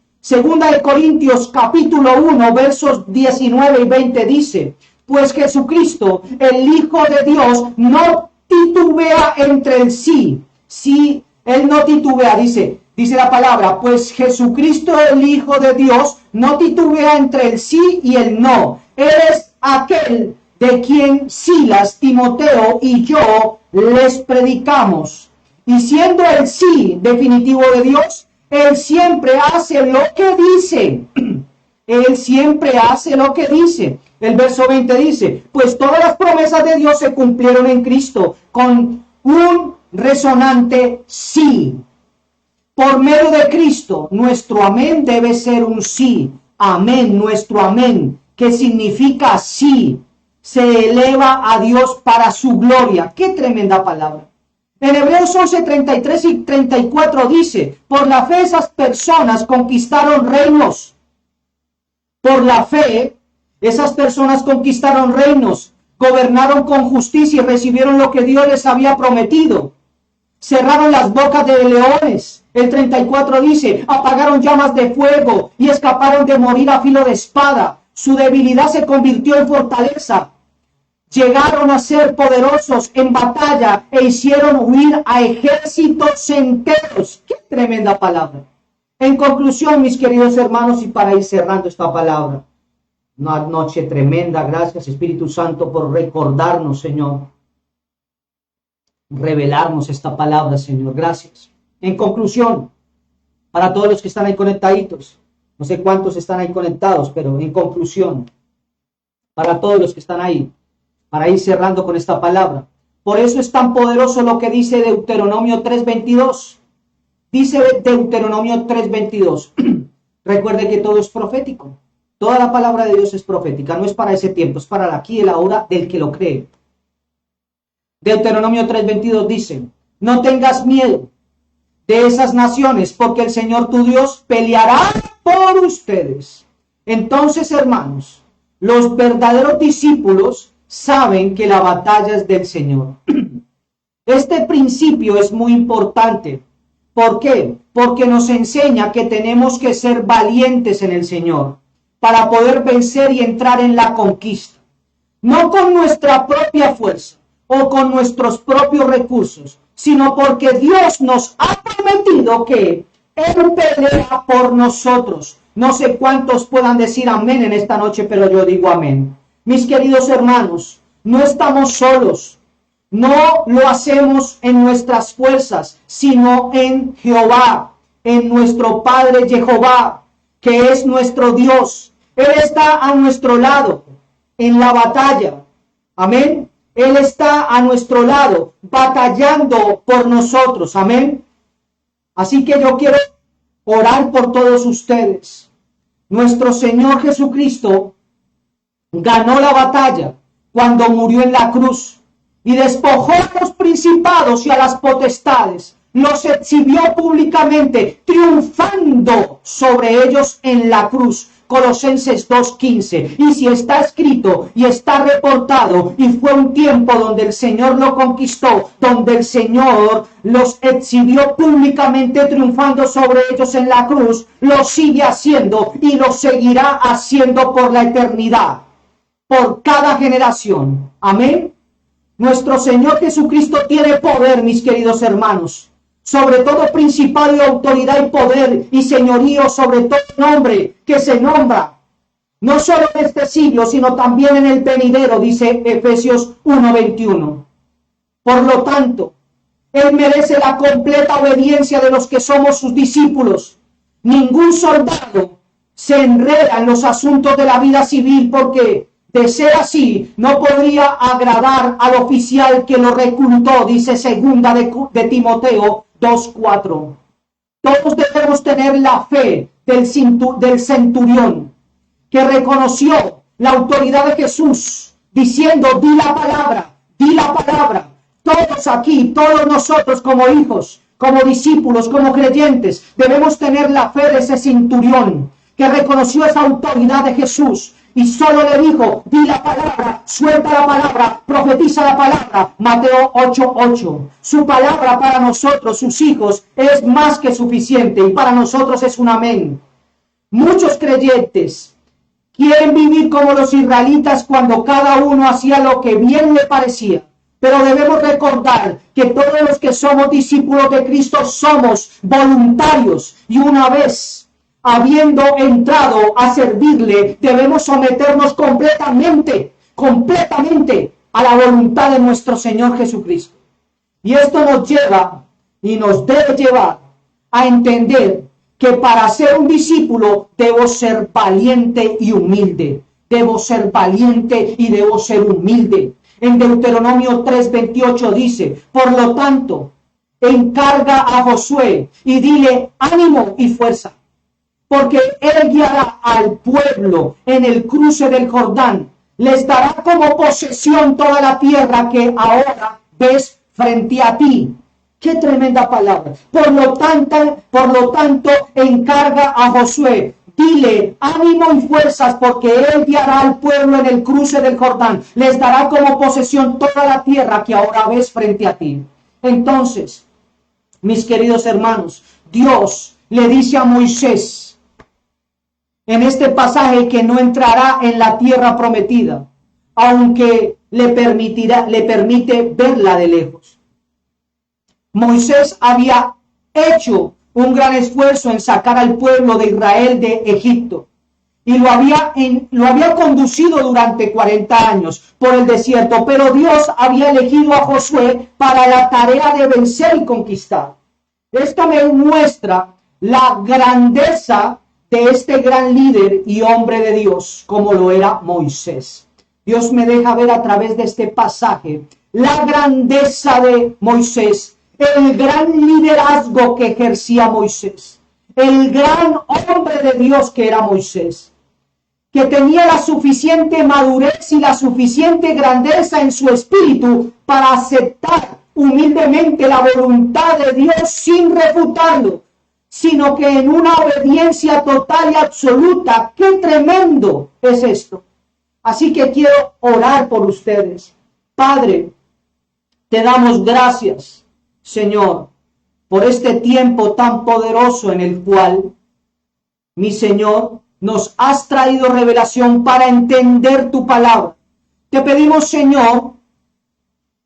capítulo 1, versos 19 y 20 dice: pues Jesucristo, el Hijo de Dios, no titubea entre el sí. Sí, él no titubea, dice la palabra, pues Jesucristo, el Hijo de Dios, no titubea entre el sí y el no. Él es aquel de quien Silas, Timoteo y yo les predicamos. Y siendo el sí definitivo de Dios, Él siempre hace lo que dice. Él siempre hace lo que dice. El verso 20 dice: pues todas las promesas de Dios se cumplieron en Cristo con un resonante sí. Por medio de Cristo, nuestro amén debe ser un sí. Amén, nuestro amén, que significa sí, se eleva a Dios para su gloria. ¡Qué tremenda palabra! En Hebreos 11, 33 y 34 dice: por la fe esas personas conquistaron reinos. Por la fe, esas personas conquistaron reinos, gobernaron con justicia y recibieron lo que Dios les había prometido. Cerraron las bocas de leones. El 34 dice: apagaron llamas de fuego y escaparon de morir a filo de espada. Su debilidad se convirtió en fortaleza. Llegaron a ser poderosos en batalla e hicieron huir a ejércitos enteros. ¡Qué tremenda palabra! En conclusión, mis queridos hermanos, y para ir cerrando esta palabra, una noche tremenda. Gracias, Espíritu Santo, por recordarnos, Señor, revelarnos esta palabra, Señor. Gracias. En conclusión, para todos los que están ahí conectaditos, no sé cuántos están ahí conectados, pero en conclusión, para todos los que están ahí, para ir cerrando con esta palabra. Por eso es tan poderoso lo que dice Deuteronomio 3:22. Dice Deuteronomio 3:22. Recuerde que todo es profético. Toda la palabra de Dios es profética. No es para ese tiempo, es para el aquí y el ahora del que lo cree. Deuteronomio 3:22 dice: no tengas miedo de esas naciones, porque el Señor tu Dios peleará por ustedes. Entonces, hermanos, los verdaderos discípulos saben que la batalla es del Señor. Este principio es muy importante. ¿Por qué? Porque nos enseña que tenemos que ser valientes en el Señor para poder vencer y entrar en la conquista. No con nuestra propia fuerza o con nuestros propios recursos, sino porque Dios nos ha prometido que Él pelea por nosotros. No sé cuántos puedan decir amén en esta noche, pero yo digo amén. Mis queridos hermanos, no estamos solos. No lo hacemos en nuestras fuerzas, sino en Jehová, en nuestro Padre Jehová, que es nuestro Dios. Él está a nuestro lado en la batalla. Amén. Él está a nuestro lado, batallando por nosotros. Amén. Así que yo quiero orar por todos ustedes. Nuestro Señor Jesucristo ganó la batalla cuando murió en la cruz y despojó a los principados y a las potestades. Los exhibió públicamente, triunfando sobre ellos en la cruz. Colosenses 2:15. Y si está escrito y está reportado, y fue un tiempo donde el Señor lo conquistó, donde el Señor los exhibió públicamente triunfando sobre ellos en la cruz, lo sigue haciendo y lo seguirá haciendo por la eternidad, por cada generación. Amén. Nuestro Señor Jesucristo tiene poder, mis queridos hermanos, sobre todo principado y autoridad y poder y señorío sobre todo nombre que se nombra, no solo en este siglo, sino también en el venidero, dice Efesios 1:21. Por lo tanto, Él merece la completa obediencia de los que somos sus discípulos. Ningún soldado se enreda en los asuntos de la vida civil, porque de ser así, no podría agradar al oficial que lo reclutó, dice segunda de Timoteo 2:4. Todos debemos tener la fe del centurión, que reconoció la autoridad de Jesús, diciendo: di la palabra, di la palabra. Todos aquí, todos nosotros como hijos, como discípulos, como creyentes, debemos tener la fe de ese centurión, que reconoció esa autoridad de Jesús, y solo le dijo, di la palabra, suelta la palabra, profetiza la palabra. Mateo 8:8. Su palabra para nosotros, sus hijos, es más que suficiente y para nosotros es un amén. Muchos creyentes quieren vivir como los israelitas cuando cada uno hacía lo que bien le parecía. Pero debemos recordar que todos los que somos discípulos de Cristo somos voluntarios y una vez habiendo entrado a servirle, debemos someternos completamente a la voluntad de nuestro Señor Jesucristo. Y esto nos lleva y nos debe llevar a entender que para ser un discípulo debo ser valiente y humilde. Debo ser valiente y debo ser humilde. En Deuteronomio 3:28 dice, por lo tanto, encarga a Josué y dile ánimo y fuerza, porque él guiará al pueblo en el cruce del Jordán. Les dará como posesión toda la tierra que ahora ves frente a ti. ¡Qué tremenda palabra! Por lo tanto, encarga a Josué. Dile ánimo y fuerzas, porque él guiará al pueblo en el cruce del Jordán. Les dará como posesión toda la tierra que ahora ves frente a ti. Entonces, mis queridos hermanos, Dios le dice a Moisés en este pasaje que no entrará en la tierra prometida, aunque le permite verla de lejos. Moisés había hecho un gran esfuerzo en sacar al pueblo de Israel de Egipto y lo había conducido durante 40 años por el desierto, pero Dios había elegido a Josué para la tarea de vencer y conquistar. Esto me muestra la grandeza de este gran líder y hombre de Dios, como lo era Moisés. Dios me deja ver a través de este pasaje la grandeza de Moisés, el gran liderazgo que ejercía Moisés, el gran hombre de Dios que era Moisés, que tenía la suficiente madurez y la suficiente grandeza en su espíritu para aceptar humildemente la voluntad de Dios sin refutarlo, sino que en una obediencia total y absoluta. ¡Qué tremendo es esto! Así que quiero orar por ustedes. Padre, te damos gracias, Señor, por este tiempo tan poderoso en el cual, mi Señor, nos has traído revelación para entender tu palabra. Te pedimos, Señor,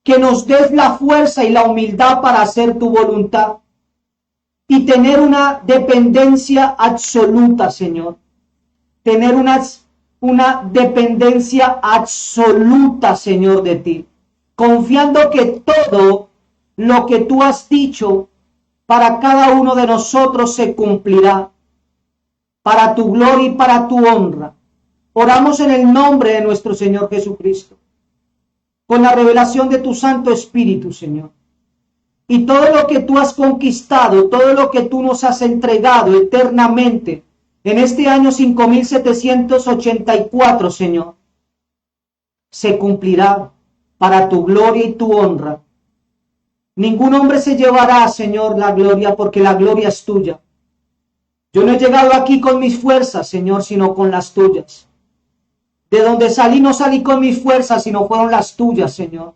que nos des la fuerza y la humildad para hacer tu voluntad y tener una dependencia absoluta, Señor. Tener una dependencia absoluta, Señor, de ti. Confiando que todo lo que tú has dicho para cada uno de nosotros se cumplirá, para tu gloria y para tu honra. Oramos en el nombre de nuestro Señor Jesucristo, con la revelación de tu Santo Espíritu, Señor. Y todo lo que tú has conquistado, todo lo que tú nos has entregado eternamente en este año 5784, Señor, se cumplirá para tu gloria y tu honra. Ningún hombre se llevará, Señor, la gloria, porque la gloria es tuya. Yo no he llegado aquí con mis fuerzas, Señor, sino con las tuyas. De donde salí no salí con mis fuerzas, sino fueron las tuyas, Señor.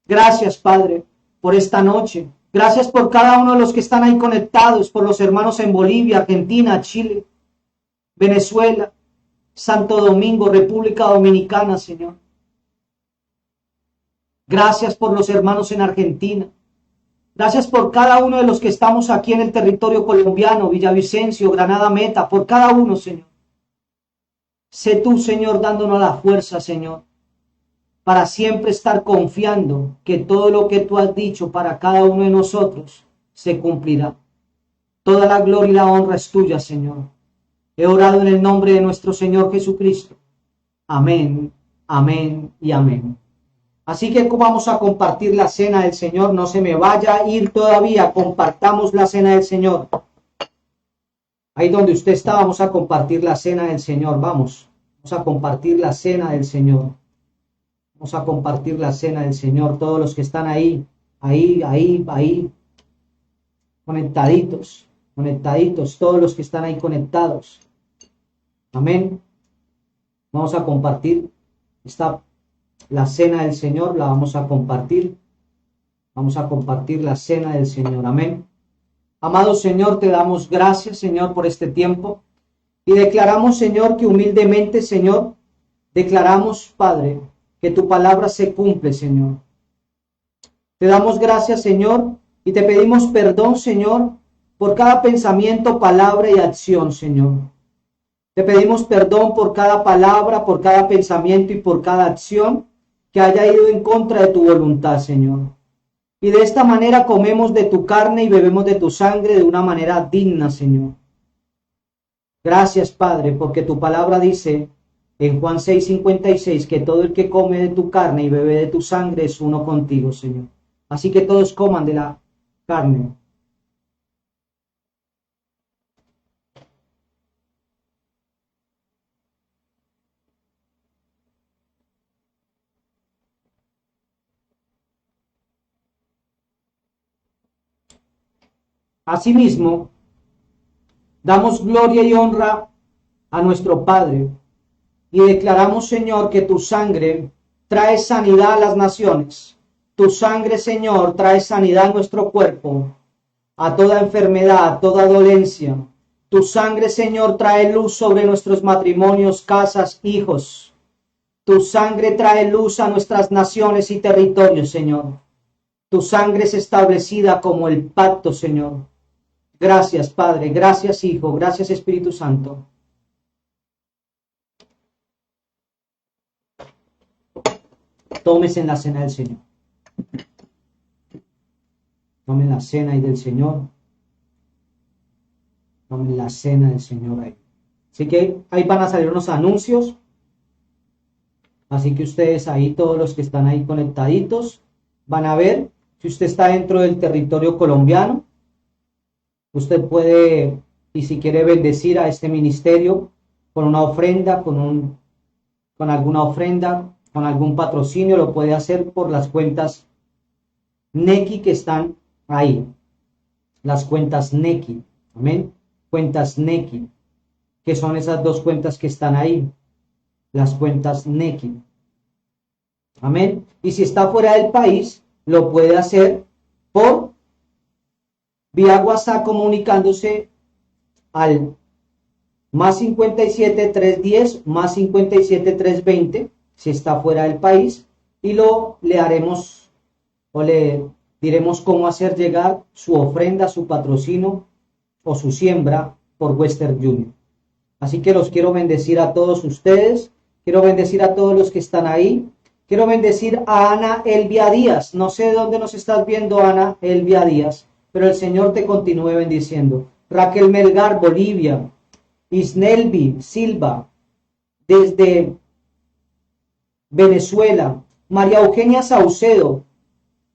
Gracias, Padre, por esta noche. Gracias por cada uno de los que están ahí conectados, por los hermanos en Bolivia, Argentina, Chile, Venezuela, Santo Domingo, República Dominicana, Señor. Gracias por los hermanos en Argentina. Gracias por cada uno de los que estamos aquí en el territorio colombiano, Villavicencio, Granada Meta, por cada uno, Señor. Sé tú, Señor, dándonos la fuerza, Señor, para siempre estar confiando que todo lo que tú has dicho para cada uno de nosotros se cumplirá. Toda la gloria y la honra es tuya, Señor. He orado en el nombre de nuestro Señor Jesucristo. Amén, amén y amén. Así que vamos a compartir la cena del Señor. No se me vaya a ir todavía. Compartamos la cena del Señor. Ahí donde usted está, vamos a compartir la cena del Señor. Vamos a compartir la cena del Señor. Vamos a compartir la cena del Señor. Todos los que están ahí, conectaditos, todos los que están ahí conectados. Amén. Vamos a compartir la cena del Señor, la vamos a compartir. Vamos a compartir la cena del Señor. Amén. Amado Señor, te damos gracias, Señor, por este tiempo. Y declaramos, Señor, que humildemente, Señor, declaramos, Padre, que tu palabra se cumple, Señor. Te damos gracias, Señor, y te pedimos perdón, Señor, por cada pensamiento, palabra y acción, Señor. Te pedimos perdón por cada palabra, por cada pensamiento y por cada acción que haya ido en contra de tu voluntad, Señor. Y de esta manera comemos de tu carne y bebemos de tu sangre de una manera digna, Señor. Gracias, Padre, porque tu palabra dice en Juan 6:56 que todo el que come de tu carne y bebe de tu sangre es uno contigo, Señor. Así que todos coman de la carne. Asimismo, damos gloria y honra a nuestro Padre y declaramos, Señor, que tu sangre trae sanidad a las naciones. Tu sangre, Señor, trae sanidad a nuestro cuerpo, a toda enfermedad, a toda dolencia. Tu sangre, Señor, trae luz sobre nuestros matrimonios, casas, hijos. Tu sangre trae luz a nuestras naciones y territorios, Señor. Tu sangre es establecida como el pacto, Señor. Gracias, Padre. Gracias, Hijo. Gracias, Espíritu Santo. Tómese en la cena del Señor. Tomen la cena ahí del Señor. Tomen la cena del Señor ahí. Así que ahí van a salir unos anuncios. Así que ustedes ahí, todos los que están ahí conectaditos, van a ver si usted está dentro del territorio colombiano. Usted puede, y si quiere bendecir a este ministerio con una ofrenda, con alguna ofrenda, con algún patrocinio, lo puede hacer por las cuentas Nequi que están ahí. Las cuentas Nequi. Amén. Cuentas Nequi. Que son esas dos cuentas que están ahí. Las cuentas Nequi. Amén. Y si está fuera del país, lo puede hacer por vía WhatsApp comunicándose al más 57 310 más 57 320 si está fuera del país, y le haremos o le diremos cómo hacer llegar su ofrenda, su patrocinio o su siembra por Western Union. Así que los quiero bendecir a todos ustedes, quiero bendecir a todos los que están ahí, quiero bendecir a Ana Elvia Díaz. No sé de dónde nos estás viendo, Ana Elvia Díaz, pero el Señor te continúe bendiciendo. Raquel Melgar, Bolivia. Isnelvi Silva, desde Venezuela. María Eugenia Saucedo,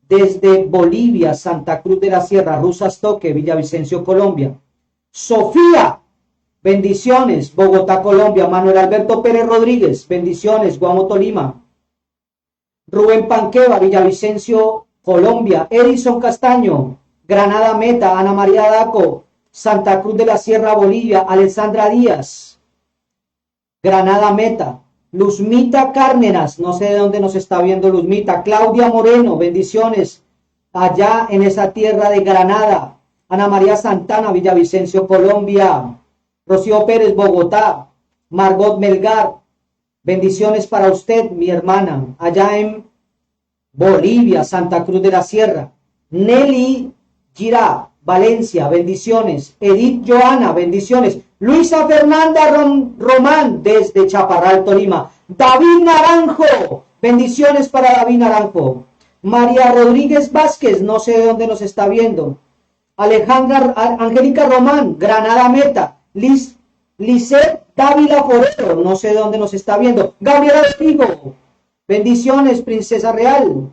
desde Bolivia, Santa Cruz de la Sierra. Rusas Toque, Villavicencio, Colombia. Sofía, bendiciones, Bogotá, Colombia. Manuel Alberto Pérez Rodríguez, bendiciones, Guamo, Tolima. Rubén Panqueva, Villavicencio, Colombia. Edison Castaño, Granada Meta. Ana María Daco, Santa Cruz de la Sierra, Bolivia. Alessandra Díaz, Granada Meta. Luzmita Cárdenas, no sé de dónde nos está viendo Luzmita. Claudia Moreno, bendiciones allá en esa tierra de Granada. Ana María Santana, Villavicencio, Colombia. Rocío Pérez, Bogotá. Margot Melgar, bendiciones para usted, mi hermana, allá en Bolivia, Santa Cruz de la Sierra. Nelly Girá, Valencia, bendiciones. Edith Joana, bendiciones. Luisa Fernanda Román, desde Chaparral, Tolima. David Naranjo, bendiciones para David Naranjo. María Rodríguez Vázquez, no sé de dónde nos está viendo. Alejandra Angélica Román, Granada Meta. Lisette Dávila Forero, no sé de dónde nos está viendo. Gabriela Figo, bendiciones, Princesa Real.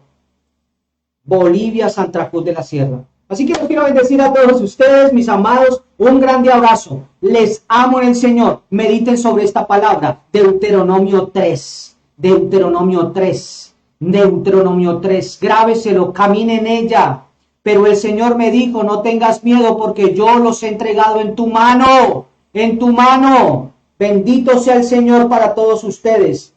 Bolivia, Santa Cruz de la Sierra. Así que los quiero bendecir a todos ustedes, mis amados. Un grande abrazo. Les amo en el Señor. Mediten sobre esta palabra. Deuteronomio 3. Deuteronomio 3. Deuteronomio 3. Grábeselo, camine en ella. Pero el Señor me dijo, no tengas miedo porque yo los he entregado en tu mano. En tu mano. Bendito sea el Señor para todos ustedes.